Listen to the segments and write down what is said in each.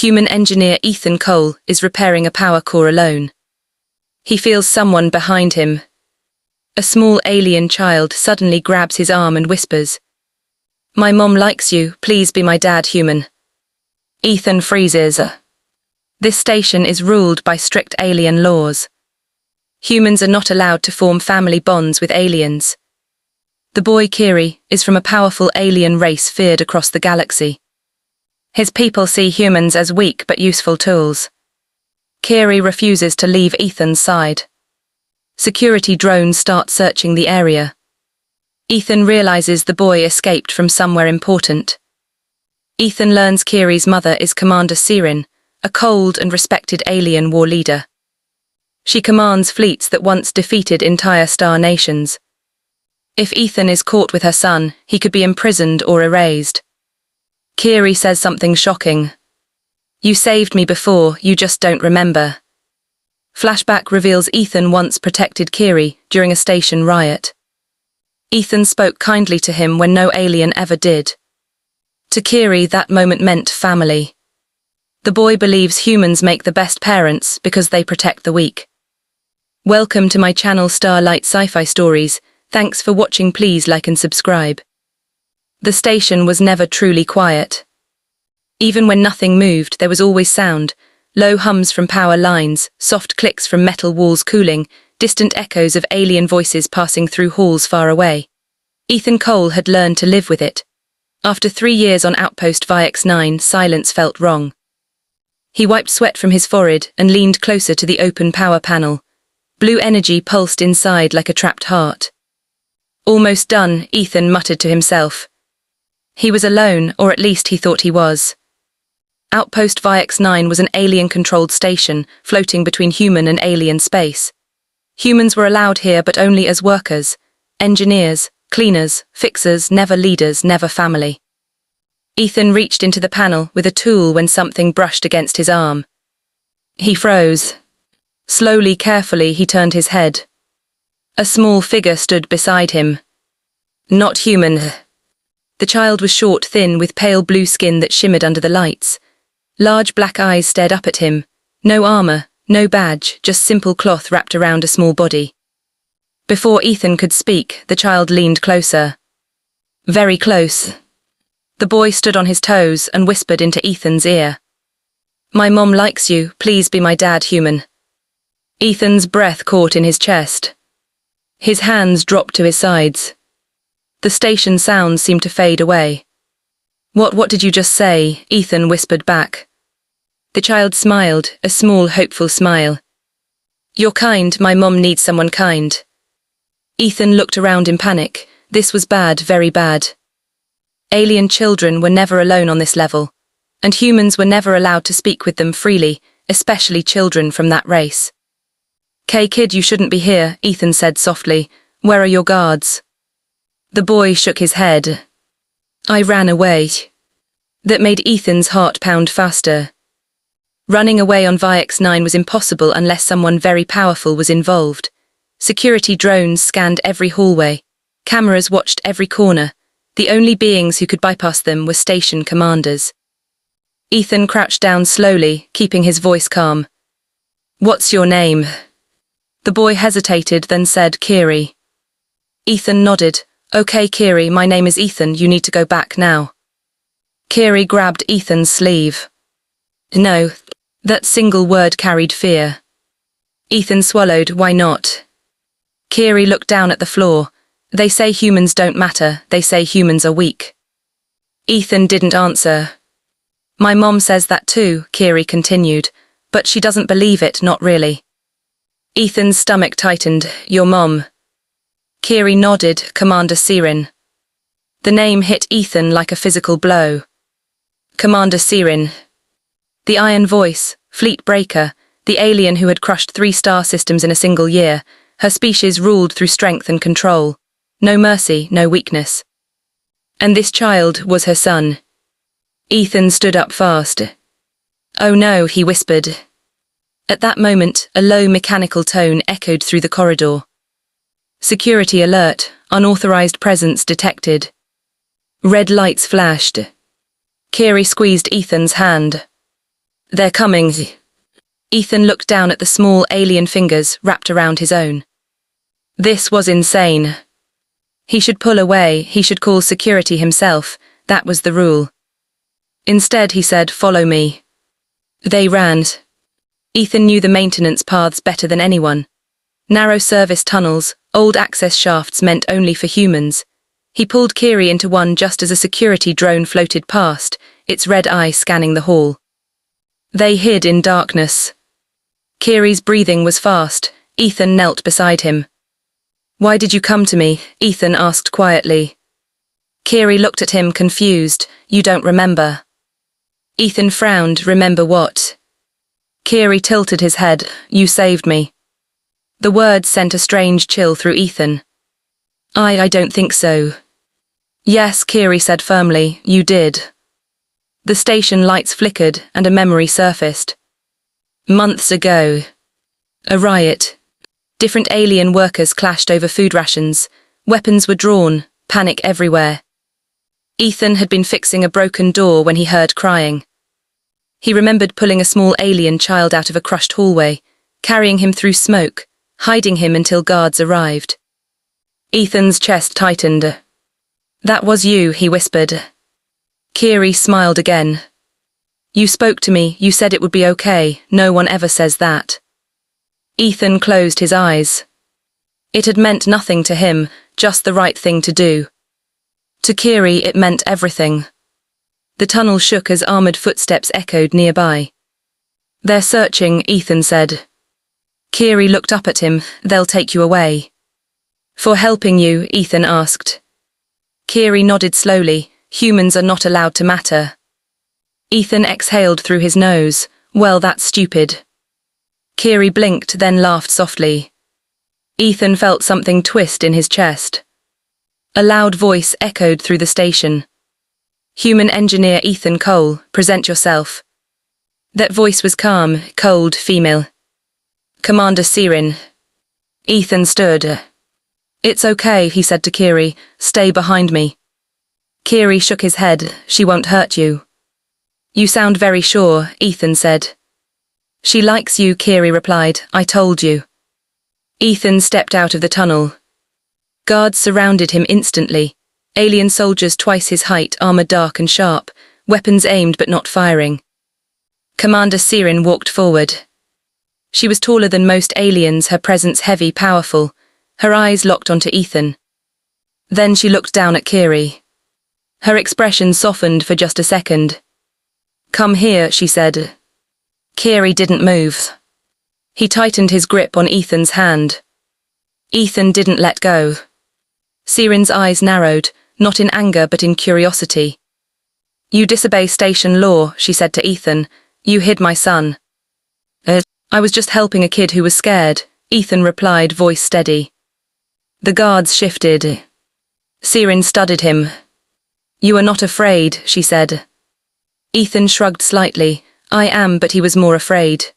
Human engineer Ethan Cole is repairing a power core alone. He feels someone behind him. A small alien child suddenly grabs his arm and whispers, "My mom likes you, please be my dad, human." Ethan freezes. This station is ruled by strict alien laws. Humans are not allowed to form family bonds with aliens. The boy Kiri is from a powerful alien race feared across the galaxy. His people see humans as weak but useful tools. Kiri refuses to leave Ethan's side. Security drones start searching the area. Ethan realizes the boy escaped from somewhere important. Ethan learns Kiri's mother is Commander Sirin, a cold and respected alien war leader. She commands fleets that once defeated entire star nations. If Ethan is caught with her son, he could be imprisoned or erased. Kiri says something shocking. "You saved me before, you just don't remember." Flashback reveals Ethan once protected Kiri during a station riot. Ethan spoke kindly to him when no alien ever did. To Kiri, that moment meant family. The boy believes humans make the best parents because they protect the weak. Welcome to my channel Starlight Sci-Fi Stories. Thanks for watching. Please like and subscribe. The station was never truly quiet. Even when nothing moved, there was always sound. Low hums from power lines, soft clicks from metal walls cooling, distant echoes of alien voices passing through halls far away. Ethan Cole had learned to live with it. After 3 years on Outpost VX9, silence felt wrong. He wiped sweat from his forehead and leaned closer to the open power panel. Blue energy pulsed inside like a trapped heart. "Almost done," Ethan muttered to himself. He was alone, or at least he thought he was. Outpost VX9 was an alien-controlled station, floating between human and alien space. Humans were allowed here, but only as workers, engineers, cleaners, fixers, never leaders, never family. Ethan reached into the panel with a tool when something brushed against his arm. He froze. Slowly, carefully, he turned his head. A small figure stood beside him. Not human. The child was short, thin, with pale blue skin that shimmered under the lights. Large black eyes stared up at him. No armor, no badge, just simple cloth wrapped around a small body. Before Ethan could speak, the child leaned closer. Very close. The boy stood on his toes and whispered into Ethan's ear. "My mom likes you, please be my dad, human." Ethan's breath caught in his chest. His hands dropped to his sides. The station sounds seemed to fade away. What did you just say?" Ethan whispered back. The child smiled, a small, hopeful smile. "You're kind, my mom needs someone kind." Ethan looked around in panic. This was bad, very bad. Alien children were never alone on this level, and humans were never allowed to speak with them freely, especially children from that race. Kid, you shouldn't be here," Ethan said softly. "Where are your guards?" The boy shook his head. "I ran away." That made Ethan's heart pound faster. Running away on VX9 was impossible unless someone very powerful was involved. Security drones scanned every hallway. Cameras watched every corner. The only beings who could bypass them were station commanders. Ethan crouched down slowly, keeping his voice calm. "What's your name?" The boy hesitated, then said, "Kiri." Ethan nodded. "Okay, Kiri, my name is Ethan, you need to go back now." Kiri grabbed Ethan's sleeve. No, that single word carried fear. Ethan swallowed. "Why not?" Kiri looked down at the floor. "They say humans don't matter, they say humans are weak." Ethan didn't answer. "My mom says that too," Kiri continued, "but she doesn't believe it, not really." Ethan's stomach tightened. "Your mom?" Kiri nodded. "Commander Sirin." The name hit Ethan like a physical blow. Commander Sirin. The iron voice, fleet breaker, the alien who had crushed 3 star systems in a single year. Her species ruled through strength and control. No mercy, no weakness. And this child was her son. Ethan stood up fast. "Oh no," he whispered. At that moment, a low mechanical tone echoed through the corridor. "Security alert, unauthorized presence detected." Red lights flashed. Kiri squeezed Ethan's hand. They're coming. Ethan looked down at the small alien fingers wrapped around his own. This was insane. He should pull away, he should call security himself, that was the rule. Instead he said, "Follow me." They ran. Ethan knew the maintenance paths better than anyone. Narrow service tunnels, old access shafts meant only for humans. He pulled Kiri into one just as a security drone floated past, its red eye scanning the hall. They hid in darkness. Kiri's breathing was fast. Ethan knelt beside him. "Why did you come to me?" Ethan asked quietly. Kiri looked at him confused. "You don't remember." Ethan frowned. "Remember what?" Kiri tilted his head. "You saved me." The word sent a strange chill through Ethan. I don't think so." "Yes," Kiri said firmly, "you did." The station lights flickered and a memory surfaced. Months ago. A riot. Different alien workers clashed over food rations. Weapons were drawn, panic everywhere. Ethan had been fixing a broken door when he heard crying. He remembered pulling a small alien child out of a crushed hallway, carrying him through smoke, hiding him until guards arrived. Ethan's chest tightened. "That was you," he whispered. Kiri smiled again. "You spoke to me, you said it would be okay, no one ever says that." Ethan closed his eyes. It had meant nothing to him, just the right thing to do. To Kiri it meant everything. The tunnel shook as armored footsteps echoed nearby. "They're searching," Ethan said. Kiri looked up at him. "They'll take you away." "For helping you?" Ethan asked. Kiri nodded slowly. "Humans are not allowed to matter." Ethan exhaled through his nose. "Well, that's stupid." Kiri blinked, then laughed softly. Ethan felt something twist in his chest. A loud voice echoed through the station. "Human engineer Ethan Cole, present yourself." That voice was calm, cold, female. "Commander Sirin." Ethan stood. "It's okay," he said to Kiri. "Stay behind me." Kiri shook his head. "She won't hurt you." "You sound very sure," Ethan said. "She likes you," Kiri replied. "I told you." Ethan stepped out of the tunnel. Guards surrounded him instantly. Alien soldiers twice his height, armor dark and sharp, weapons aimed but not firing. Commander Sirin walked forward. She was taller than most aliens, her presence heavy, powerful. Her eyes locked onto Ethan. Then she looked down at Kiri. Her expression softened for just a second. "Come here," she said. Kiri didn't move. He tightened his grip on Ethan's hand. Ethan didn't let go. Sirin's eyes narrowed, not in anger but in curiosity. "You disobey station law," she said to Ethan. "You hid my son." "I was just helping a kid who was scared," Ethan replied, voice steady. The guards shifted. Sirin studied him. "You are not afraid," she said. Ethan shrugged slightly. "I am," but he was more afraid.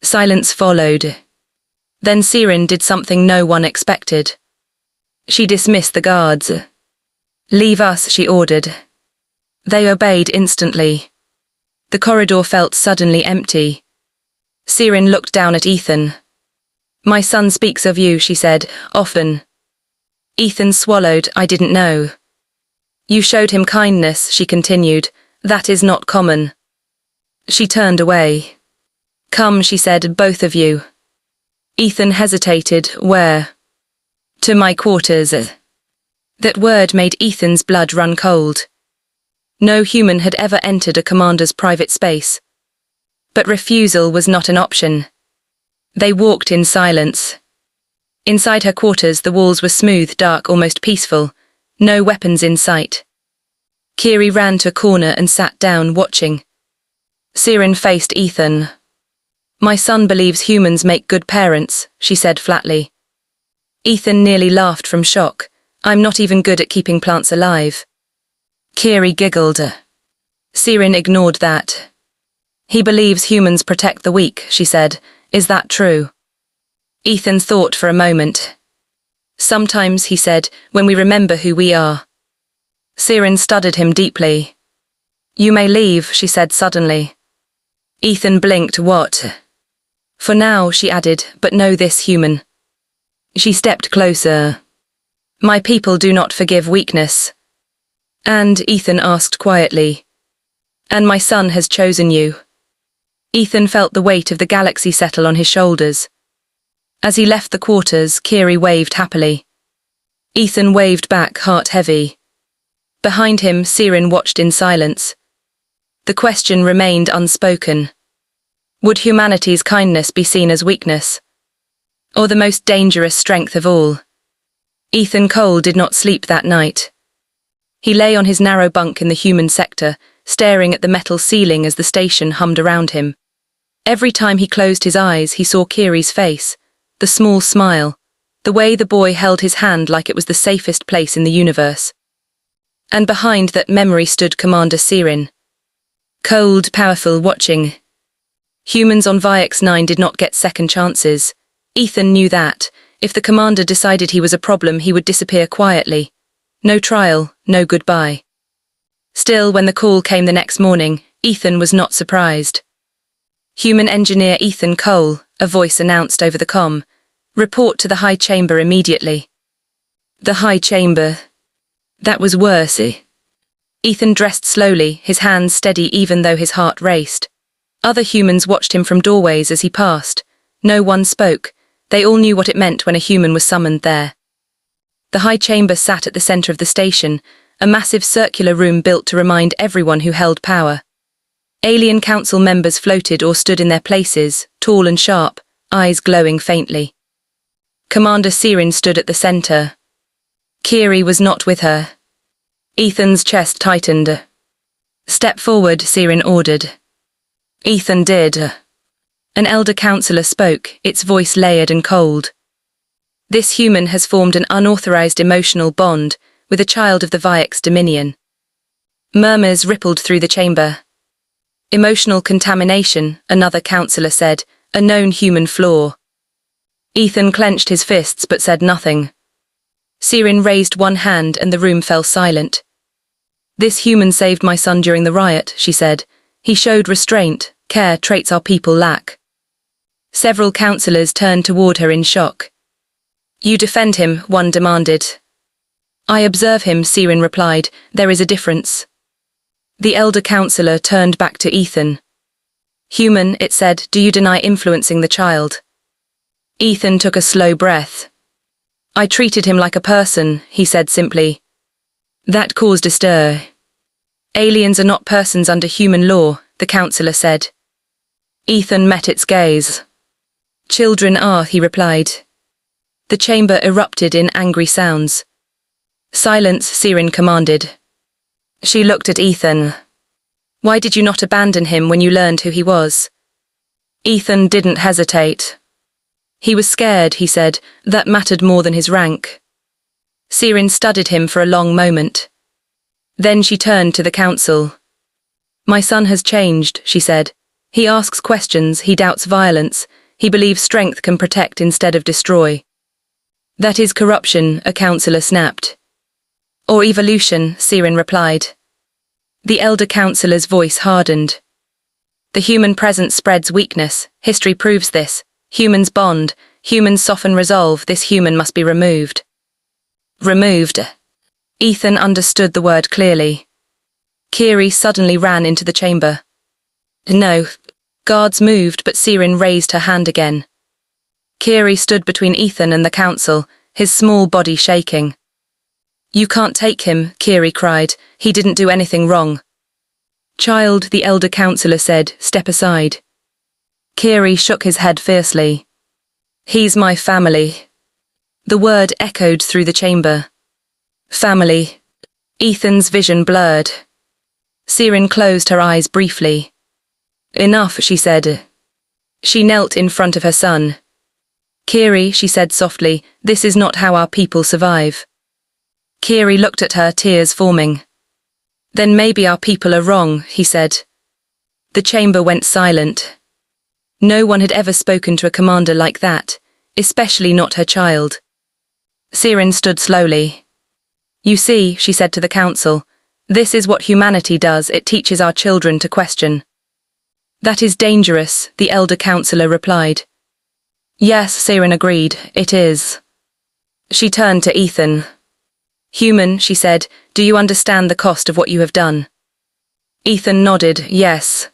Silence followed. Then Sirin did something no one expected. She dismissed the guards. "Leave us," she ordered. They obeyed instantly. The corridor felt suddenly empty. Sirin looked down at Ethan. "My son speaks of you," she said, "often." Ethan swallowed. "I didn't know." "You showed him kindness," she continued. "That is not common." She turned away. "Come," she said, "both of you." Ethan hesitated. "Where?" "To my quarters." That word made Ethan's blood run cold. No human had ever entered a commander's private space. But refusal was not an option. They walked in silence. Inside her quarters the walls were smooth, dark, almost peaceful. No weapons in sight. Kiri ran to a corner and sat down, watching. Sirin faced Ethan. "My son believes humans make good parents," she said flatly. Ethan nearly laughed from shock. "I'm not even good at keeping plants alive." Kiri giggled. Sirin ignored that. "He believes humans protect the weak," she said. "Is that true?" Ethan thought for a moment. "Sometimes," he said, "when we remember who we are." Sirin studied him deeply. "You may leave," she said suddenly. Ethan blinked. What? For now, she added, but know this, human. She stepped closer. My people do not forgive weakness. And Ethan asked quietly, and my son has chosen you. Ethan felt the weight of the galaxy settle on his shoulders. As he left the quarters, Kiri waved happily. Ethan waved back, heart heavy. Behind him, Sirin watched in silence. The question remained unspoken. Would humanity's kindness be seen as weakness? Or the most dangerous strength of all? Ethan Cole did not sleep that night. He lay on his narrow bunk in the human sector, staring at the metal ceiling as the station hummed around him. Every time he closed his eyes, he saw Kiri's face, the small smile, the way the boy held his hand like it was the safest place in the universe. And behind that memory stood Commander Sirin. Cold, powerful, watching. Humans on Viox 9 did not get second chances. Ethan knew that. If the commander decided he was a problem, he would disappear quietly. No trial, no goodbye. Still, when the call came the next morning, Ethan was not surprised. Human engineer Ethan Cole, a voice announced over the comm. Report to the High Chamber immediately. The High Chamber. That was worse. Ethan dressed slowly, his hands steady even though his heart raced. Other humans watched him from doorways as he passed. No one spoke. They all knew what it meant when a human was summoned there. The High Chamber sat at the center of the station, a massive circular room built to remind everyone who held power. Alien Council members floated or stood in their places, tall and sharp, eyes glowing faintly. Commander Sirin stood at the center. Kiri was not with her. Ethan's chest tightened. Step forward, Sirin ordered. Ethan did. An elder counselor spoke, its voice layered and cold. This human has formed an unauthorized emotional bond with a child of the Viox Dominion. Murmurs rippled through the chamber. Emotional contamination, another counselor said, a known human flaw. Ethan clenched his fists but said nothing. Sirin raised one hand and the room fell silent. This human saved my son during the riot, she said. He showed restraint, care, traits our people lack. Several counselors turned toward her in shock. You defend him, one demanded. I observe him, Sirin replied. There is a difference. The elder counselor turned back to Ethan. Human, it said, do you deny influencing the child? Ethan took a slow breath. I treated him like a person, he said simply. That caused a stir. Aliens are not persons under human law, the counselor said. Ethan met its gaze. Children are, he replied. The chamber erupted in angry sounds. Silence, Sirin commanded. She looked at Ethan. Why did you not abandon him when you learned who he was? Ethan didn't hesitate. He was scared, he said. That mattered more than his rank. Sirin studied him for a long moment. Then she turned to the council. My son has changed, she said. He asks questions, he doubts violence, he believes strength can protect instead of destroy. That is corruption, a counselor snapped. Or evolution, Sirin replied. The elder counselor's voice hardened. The human presence spreads weakness, history proves this. Humans bond, humans soften resolve, this human must be removed. Removed. Ethan understood the word clearly. Kiri suddenly ran into the chamber. No. Guards moved, but Sirin raised her hand again. Kiri stood between Ethan and the council, his small body shaking. You can't take him, Kiri cried. He didn't do anything wrong. Child, the elder counselor said, step aside. Kiri shook his head fiercely. He's my family. The word echoed through the chamber. Family. Ethan's vision blurred. Sirin closed her eyes briefly. Enough, she said. She knelt in front of her son. Kiri, she said softly, this is not how our people survive. Kiri looked at her, tears forming. Then maybe our people are wrong, he said. The chamber went silent. No one had ever spoken to a commander like that, especially not her child. Sirin stood slowly. You see, she said to the council, this is what humanity does, it teaches our children to question. That is dangerous, the elder counselor replied. Yes, Siren agreed, it is. She turned to Ethan. Human, she said, do you understand the cost of what you have done? Ethan nodded, yes.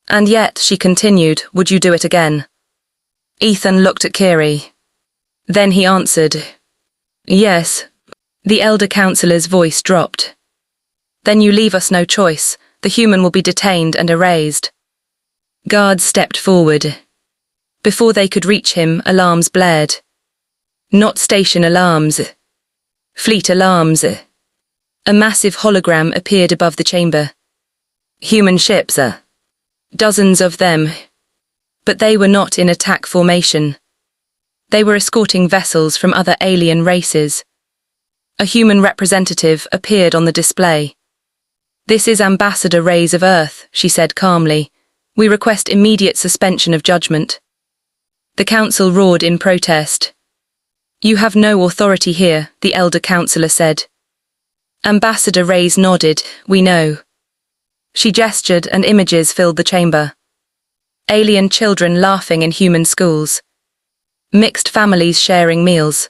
And yet, she continued, would you do it again? Ethan looked at Kiri. Then he answered, yes. The elder counselor's voice dropped. Then you leave us no choice, the human will be detained and erased. Guards stepped forward. Before they could reach him, alarms blared. Not station alarms. Fleet alarms. A massive hologram appeared above the chamber. Human ships, dozens of them. But they were not in attack formation. They were escorting vessels from other alien races. A human representative appeared on the display. This is Ambassador Reyes of Earth, she said calmly. We request immediate suspension of judgment. The council roared in protest. You have no authority here, the elder counselor said. Ambassador Reyes nodded, we know. She gestured and images filled the chamber. Alien children laughing in human schools. Mixed families sharing meals.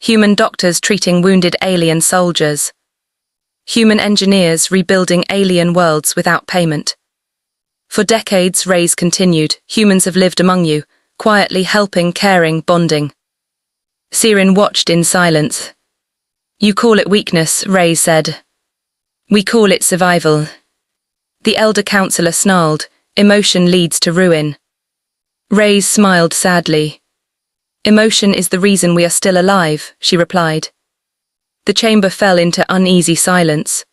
Human doctors treating wounded alien soldiers. Human engineers rebuilding alien worlds without payment. For decades, Reyes continued, humans have lived among you, quietly helping, caring, bonding. Siren watched in silence. You call it weakness, Reyes said. We call it survival. The elder counselor snarled, emotion leads to ruin. Reyes smiled sadly. Emotion is the reason we are still alive, she replied. The chamber fell into uneasy silence.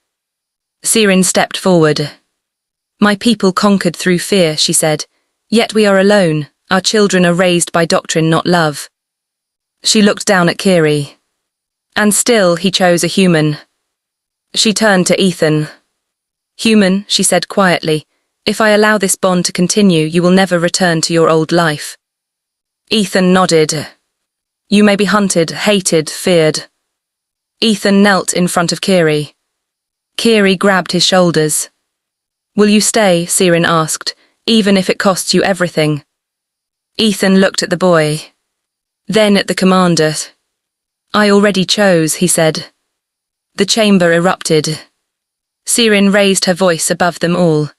Siren stepped forward. My people conquered through fear, she said. Yet we are alone. Our children are raised by doctrine, not love. She looked down at Kiri. And still he chose a human. She turned to Ethan. Human, she said quietly, if I allow this bond to continue, you will never return to your old life. Ethan nodded. You may be hunted, hated, feared. Ethan knelt in front of Kiri. Kiri grabbed his shoulders. Will you stay, Siren asked, even if it costs you everything? Ethan looked at the boy. Then at the commander. I already chose, he said. The chamber erupted. Siren raised her voice above them all.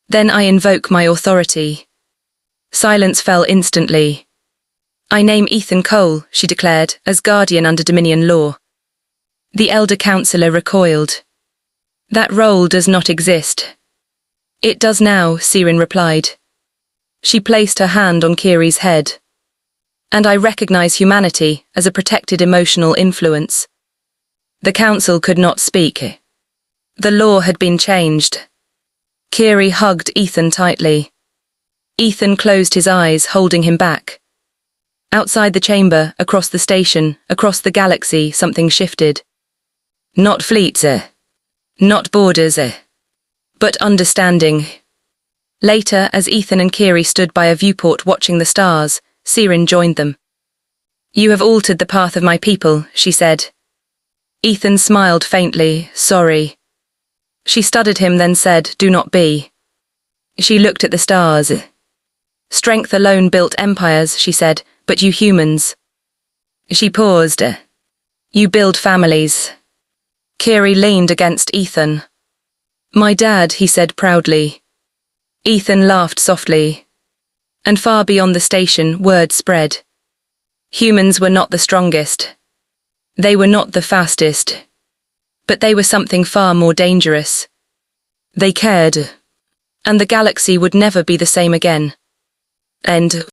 Then I invoke my authority. Silence fell instantly. I name Ethan Cole, she declared, as guardian under Dominion law. The elder counselor recoiled. That role does not exist. It does now, Siren replied. She placed her hand on Kiri's head. And I recognize humanity as a protected emotional influence. The council could not speak. The law had been changed. Kiri hugged Ethan tightly. Ethan closed his eyes, holding him back. Outside the chamber, across the station, across the galaxy, something shifted. Not fleets, not borders, but understanding. Later, as Ethan and Kiri stood by a viewport watching the stars, Siren joined them. You have altered the path of my people, she said. Ethan smiled faintly, sorry. She studied him, then said, do not be. She looked at the stars. Strength alone built empires, she said, but you humans. She paused. You build families. Kiri leaned against Ethan. My dad, he said proudly. Ethan laughed softly. And far beyond the station, word spread. Humans were not the strongest. They were not the fastest. But they were something far more dangerous. They cared. And the galaxy would never be the same again. End.